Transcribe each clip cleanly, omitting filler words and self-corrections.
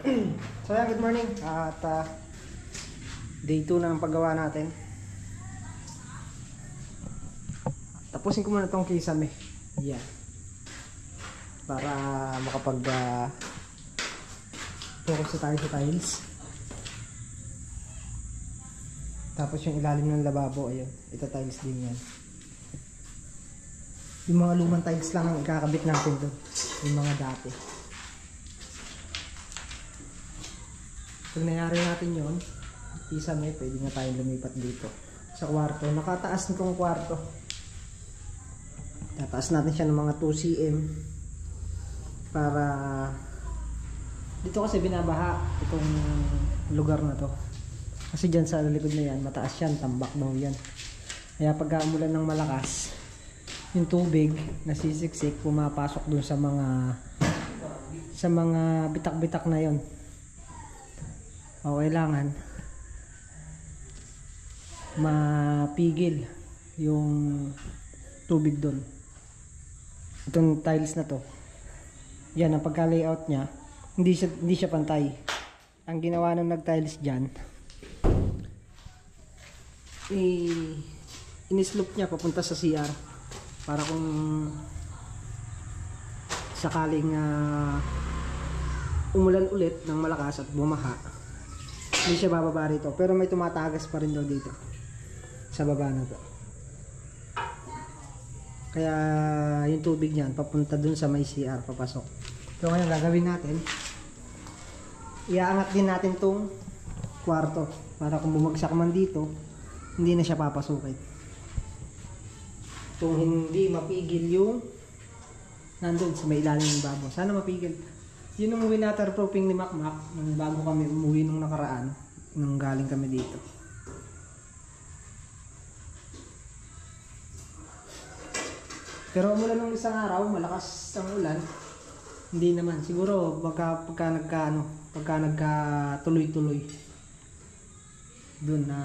So yan, good morning. At day 2 na ang paggawa natin. Tapusin ko muna itong kisame. Yan. Para makapag focus tayo sa tiles. Tapos yung ilalim ng lababo, ayun. Ito tiles din yan. Yung mga lumang tiles lang ang ikakabit natin doon. Yung mga dati. Pag nangyari natin yun, isame, pwede na tayong lumipat dito sa kwarto. Nakataas nitong kwarto. Tataas natin siya ng mga 2 cm para dito kasi binabaha itong lugar na to. Kasi dyan sa likod na yan, mataas yan, tambak daw yan. Kaya pagka umulan ng malakas, yung tubig nasisiksik, pumapasok dun sa mga bitak-bitak na yon. O kailangan mapigil yung tubig doon. Itong tiles na to, yan ang pagka-layout nya, hindi siya pantay. Ang ginawa ng nag-tiles dyan, in-slope nya papunta sa CR para kung sakaling umulan ulit ng malakas at bumaha, hindi siya bababa rito. Pero may tumatagas pa rin daw dito sa baba na to. Kaya yung tubig niyan papunta dun sa may CR, papasok. So ngayon gagawin natin, iaangat din natin tong kwarto para kung bumagsak man dito, hindi na siya papasukin. Kung hindi mapigil yung nandun sa may ilalim ng babo, sana mapigil. Yun ang waterproofing ni Makmak nung bago kami umuwi nung nakaraan, nung galing kami dito. Pero umulan nung isang araw, malakas ang ulan. Hindi naman, siguro pagka nagka-tuloy-tuloy doon na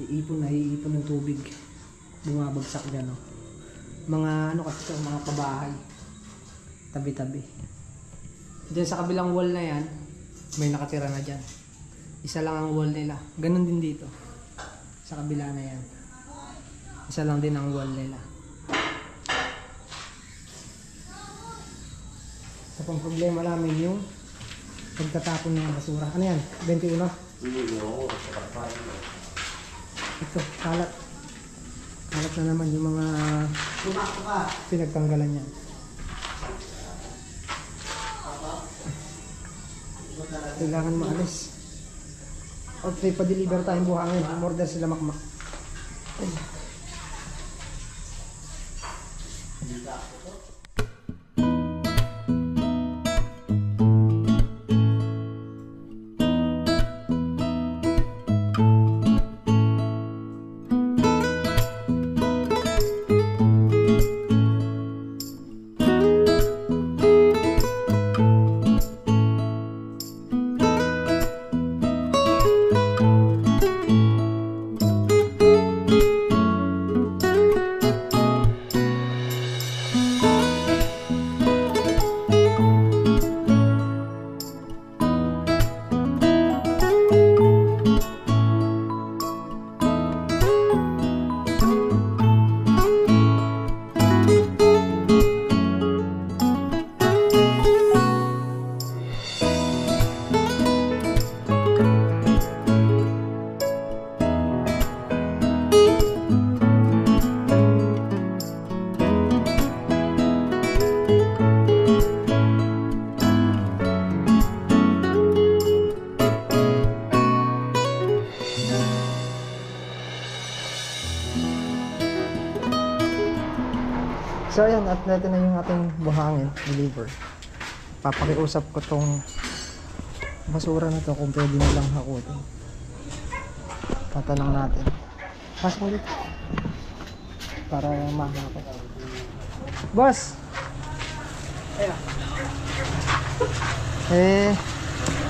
iipon ng tubig, bumabagsak dyan, no? Mga ano kasi ito, mga pabahay, tabi-tabi. Diyan sa kabilang wall na yan, may nakatira na dyan. Isa lang ang wall nila. Ganon din dito. Sa kabila na yan. Isa lang din ang wall nila. Sa pang problema namin yung pagtatapon ng basura. Ano yan? 21? Ito, kalat. Kalat na naman yung mga pinagtanggalan niya. Kailangan maalis. Okay, pa-deliver tayong buhangin. Order sila Makmak. So ayan, at ito na yung ating buhangin deliver. Papakiusap ko tong basura na to kung pwede nilang hakutin. Tatanong natin. Pasok ulit para mahakot. Boss!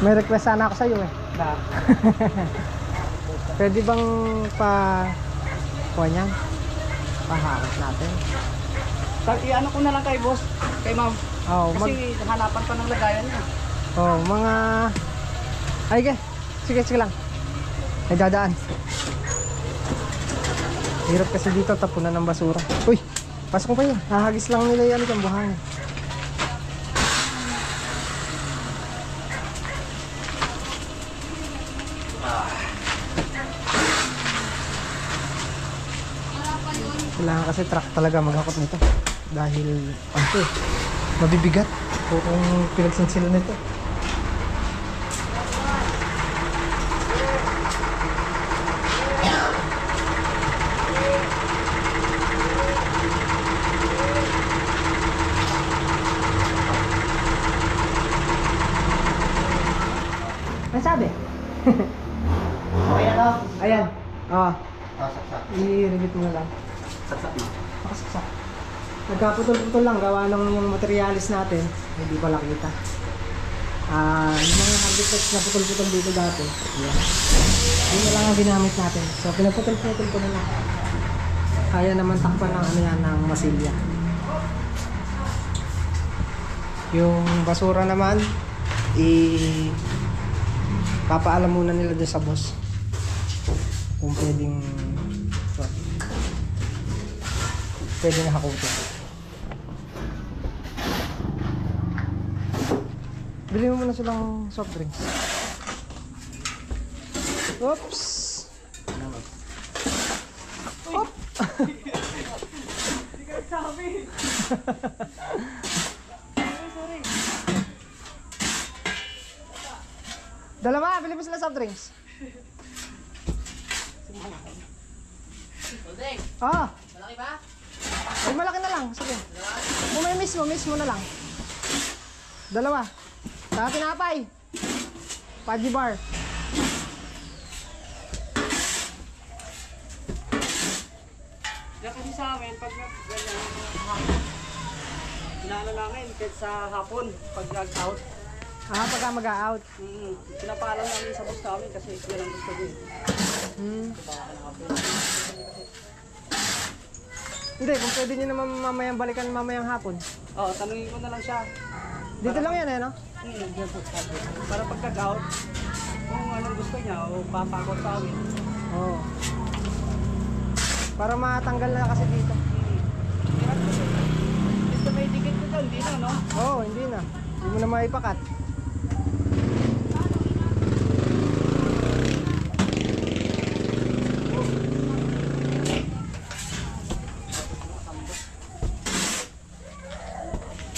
May request sana ako sa'yo eh. Pwede bang kuha niyan? Pahakot natin. I-ano ko na lang kay boss, kay ma'am. Oh, Kasi hanapan pa ng lagayan niya. oh, mga... Ay, sige lang. Ay, dadaan. Hirap kasi dito, tapunan ng basura. Uy, pasok pa yun. Hahagis lang nila yan itong buhangin. Kailangan kasi truck talaga maghakot nito. Dahil, mabibigat. Kung pinagsinsila nito. Ano sabi? Okay na to? Ayan. Oo. Saksak. I-repeat mo na lang. Saksak na. Nakasaksak. Nagkaputol-putol lang. Gawa ng yung materialis natin. Hindi pala kita. Yung mga harditex na putol-putol dito dati. Ayan. Yun na lang ang ginamit natin. So, pinaputol-putol ko na lang. Kaya naman takpan ng ano yan, ng masilya. Yung basura naman, papaalam muna nila dyan sa boss. Kung pwedeng pwedeng hakutin. Bili mo muna silang soft drinks. Oops! Oop! Hindi ka nagsabi. Sorry. Dalawa, bili mo sila soft drinks. Soldeng, Ah! malaki ba? Ay, malaki na lang. Sige. Kung may mismo na lang. Dalawa. Sa tinapay. Paji bar. Yan kasi sa amin, pag ganyan, inaano namin, kahit sa hapon, pag nag-out, Pagka mag-out. pinapaalam namin sa boss namin kasi yan ang gusto din. Hindi, kung pwede nyo naman mamayang balikan mamayang hapon. Oo, tanungin ko na lang siya. Dito lang yan no? Para pag nag-out, kung anong gusto niya o papakot sa amin. Oo. Para matanggal na kasi dito. Basta may dikit ko dyan, hindi na, no? Oo, hindi na. Hindi mo na maipakat.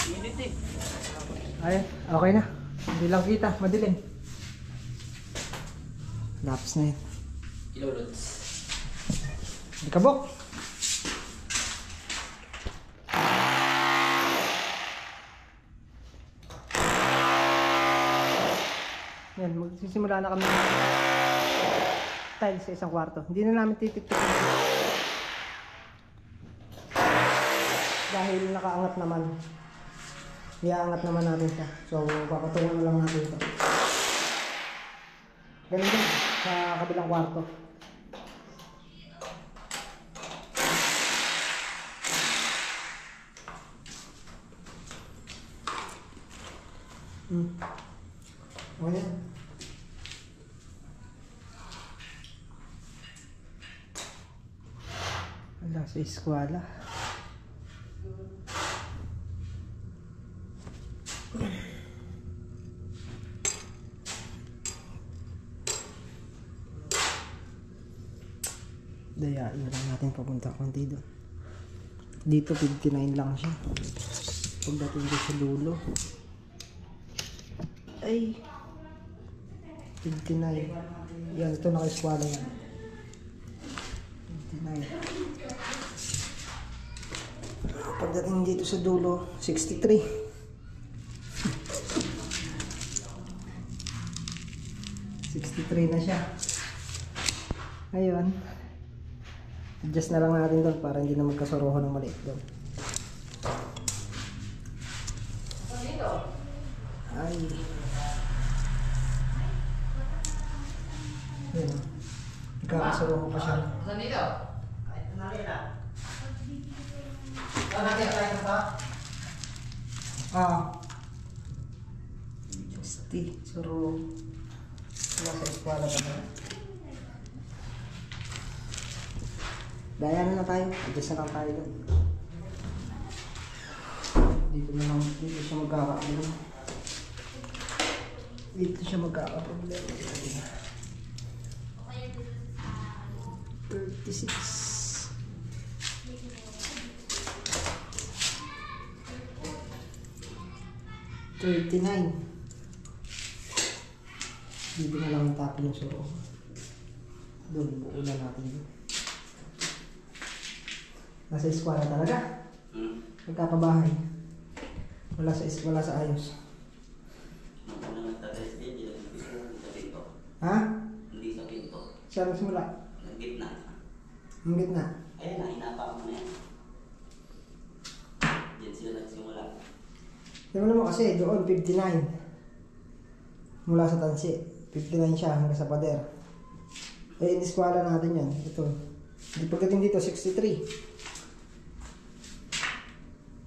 Init eh. Ay, okay na. Hindi lang kita, madilim. Laps na yun. Ilolods. Di kabok. Yan, magsisimula na kami ng tiles sa isang kwarto. Hindi na namin titik-tik. Dahil nakaangat naman. Iaangat naman natin siya. So, papatungan na lang natin ito. Ganun din sa kabilang kwarto. Okay yan. Wala sa eskwala. Dayain na lang natin papunta konti doon. Dito 59 lang siya. Pagdating ko sa dulo ay 59. Yan, ito naka-eskwala yan. 59. Pagdating dito sa dulo 63. 63 na siya. Ngayon, adjust na lang natin doon para hindi na magkasoroho ng maliit doon. Ay. Yan o. Nagkakasoroho pa siya. Saan dito? Kahit na rin ah. Saan natin tayo sa? 60. Suro. Wala sa eskwala ka na. Daya na tayo. Adjust na lang tayo doon. Dito siya magkakaproblema. Dito siya magkakaproblema. 36. Dito na lang tapon yung suro. Doon, buo na natin yun. Nasa eskwala talaga. Nagkapabahay. Wala sa ayos. Ha? Hindi sa pinto. Saan simula? Ang gitna. Ang gitna? Ayun na, hinapa mo na yan. Diyan sila nagsimula. Tingnan mo kasi, doon 59. Mula sa tansi. 59 siya hanggang sa pader. Eh, in-eskwala natin yan. Ito. Pagdating dito, 63.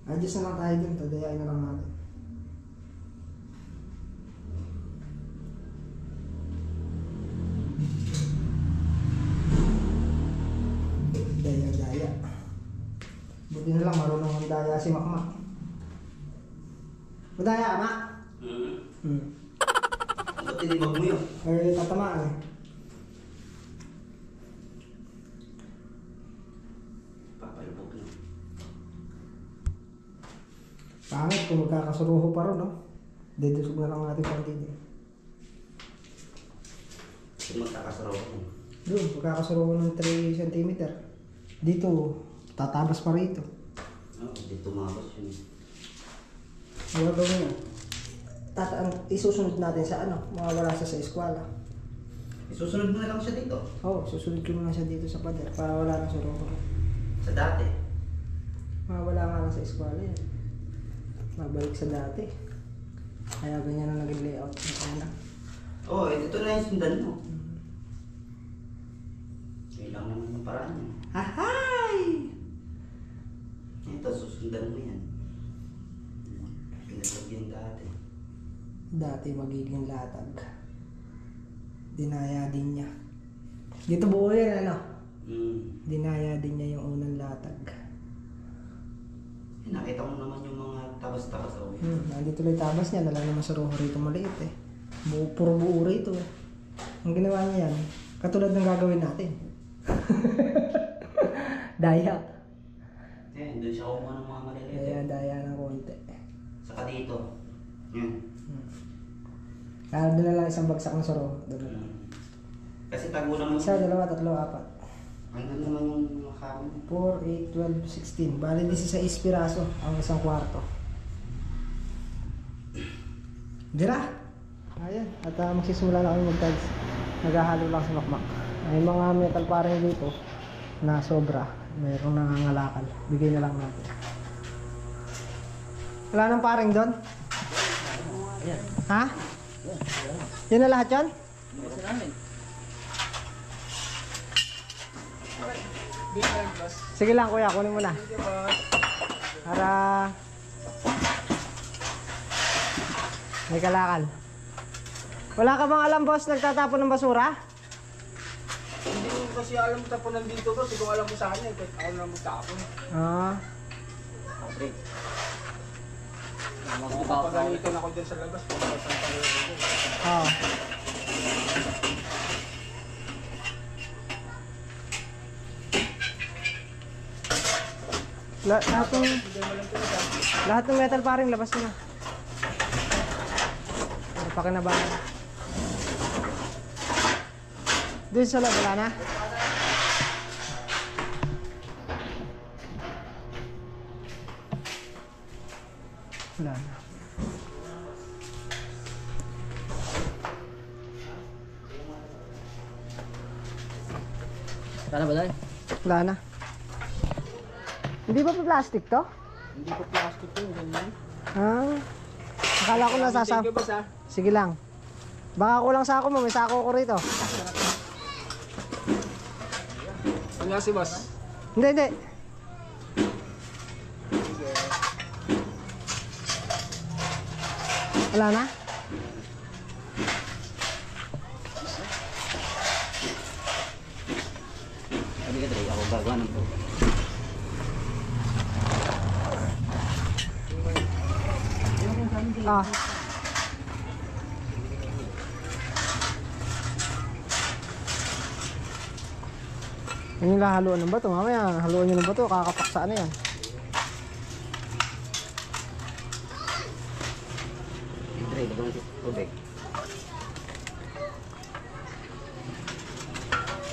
Adjust na lang tayo dun. Tadayain na lang natin. Daya. Buti na lang marunong ang daya si Makmak. Madaya ka, Mak? Ba't tinibag mo yun? Eh, tatamaan eh. Papalubog na. Pangit kung magkakasuruho pa rin, no? Dedusog na lang natin konti din. Kung magkakasaraw mo. Doon, magkakasuruho ng 3 cm. Dito, tatabas pa rito. Oo, hindi tumabas yun. Ano gawin yun? Isusunod natin sa ano, mawawala siya sa eskwala. Isusunod mo na lang siya dito. Oo, susunod ko muna siya dito sa pader para wala nang suruho. Sa dati. Mawawala nga lang sa eskwala yan. Mabalik sa dati. Kaya ganyan na naging layout ng anak. Oo, ito na yung sundan mo. Yun lang naman yung paraan niya. Ahay! Ito, susundan mo yan. Pinatag dati. Dati magiging latag. Dinaya din niya. Dito buo yan, ano? Dinaya din niya yung unang latag. Nakita mo naman yung mga tabas-tabas ako. Nandito lang yung tabas niya. Nalang naman sa roho rito maliit eh. Puro buo rito eh. Ang ginawa niya yan, katulad ng gagawin natin. Daya. Eh, doon siya kumuha ng mga maliliit. Daya ng konti. Saka dito. Yan. Kaya doon na lang isang bagsak na soro. Kasi tagulang mo. 1, 2, 3, 4. Hanggang naman yung mga kami. 4, 8, 12, 16. Bali 16 piraso ang isang kwarto. Dira! Ayan. At magsisimula na kami mag-tiles. Naghahalo lang sa Makmak. May mga metal paring dito na sobra. Mayroong nangangalakal. Bigay na lang natin. Wala nang paring doon? Ha? Yan na lahat yan? Sige lang kuya, kunin mo na. Para may kalakal. Wala ka bang alam boss, nagtatapon ng basura? Hindi ko kasi alam tapunan dito bro. Hindi ko alam kung saan yan. Kahit ako na magtapon. Okay. Pagalitan ako dyan sa labas. Pagkasang tayo ako. Lahat ng metal paring labas na. Pakinabangan. Doon sa loob, wala na? Wala na. Wala ba tayo? Wala na. Hindi ba pa plastic to? Hindi ko plastic yun. Ganyan. Akala ko nasasa... Thank you boss ha. Sige lang. Baka kulang sako mo, may sako ko rito. Ano nga si boss? Hindi. Wala na? Sabi ka, Dre, ako gagawa ng po. Ah. Yan yung lahaluan ng bato. Mamaya, haluan nyo ng bato. Kakapaksaan na yan. Dre, lagyan ng tubig.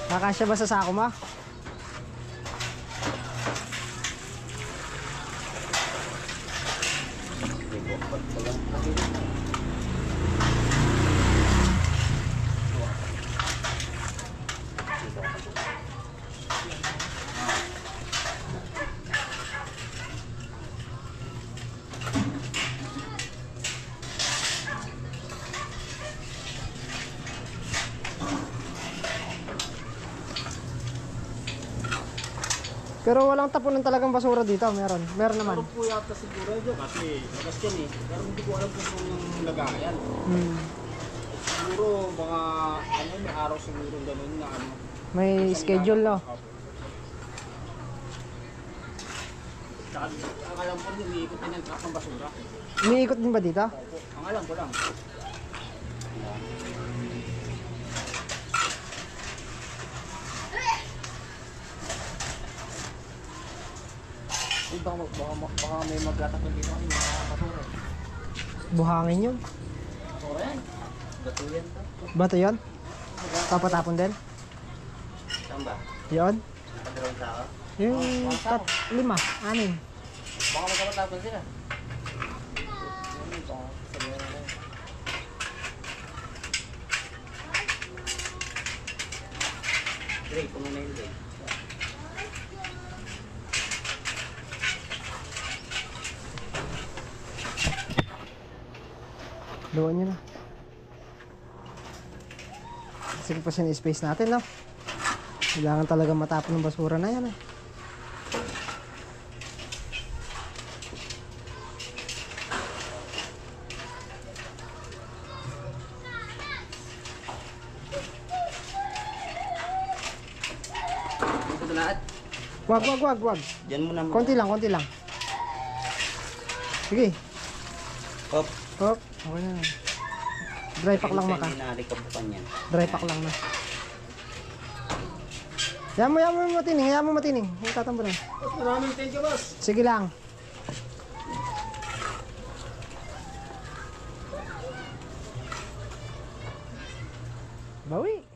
Kakasya ba sa sako mo? Pero walang tapunan talagang basura dito. Meron naman. Ano po yata siguro yun kasi labas yan eh. Pero hindi ko alam kung yung lagayan. Siguro mga ano may araw siguro gano'n na ano. May schedule, no? Tsaka ang alam ko rin umiikot din ang truck ng basura. Umiikot din ba dito? Opo, ang alam ko lang. Baka may magtatakot dito kami mga basura. Buhangin yun. Oo yan. Bato yan to. Bato yun? Papatapon din? Saan ba? Yun? Nakadrawang sa ako? Yung 5, 6. Baka magkapatapon sila. Dre, puno na yun, Dre. Luwan nyo na. Sige pa siya space natin, no? Kailangan talaga matapon ng basura na yan, eh. Dito na lahat. Wag. Diyan mo na mo. Konti lang. Sige. Hop. Hop. Okay na. Dry pack lang maka. Hindi nakalikabukan yan. Dry pack lang na. Yaman mo matining. Yung tatambo na. Maraming thank you, boss. Sige lang. Bawi.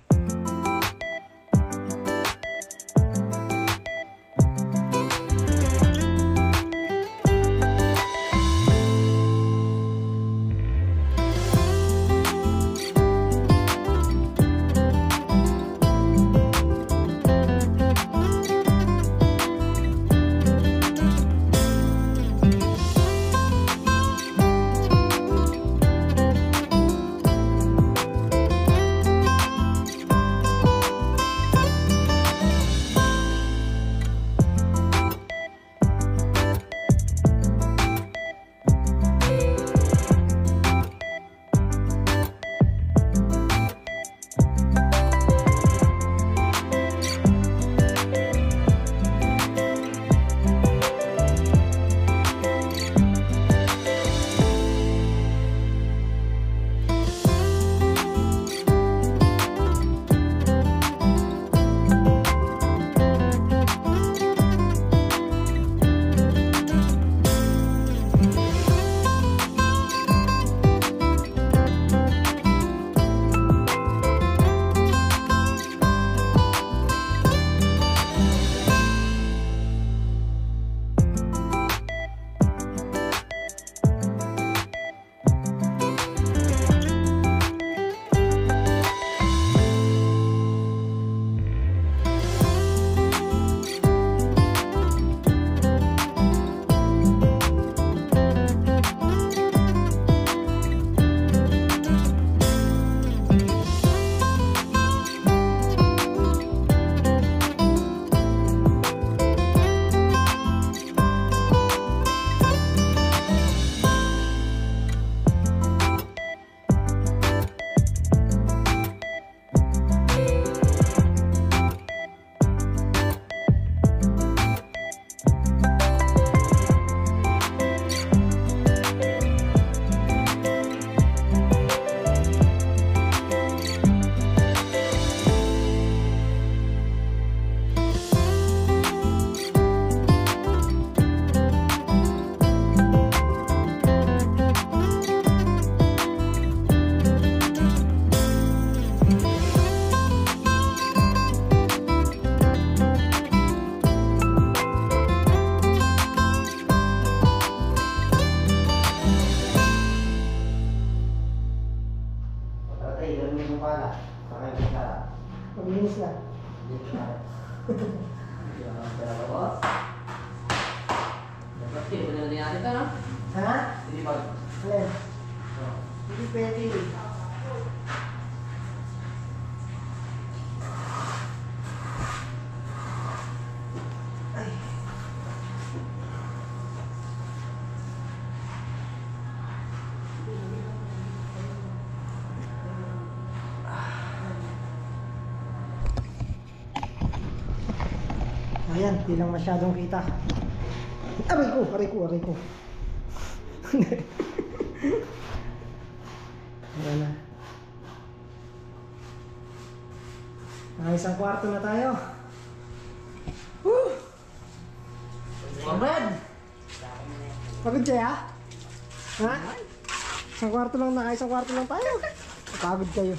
Ito na? Ha? Alin? Hindi pwede. Ay. Ayan, di lang masyadong kita. Aray ko. Ayan na. Isang kwarto na tayo. Woo! Pagod! Pagod kayo? Ha? Isang kwarto lang tayo. Pagod kayo.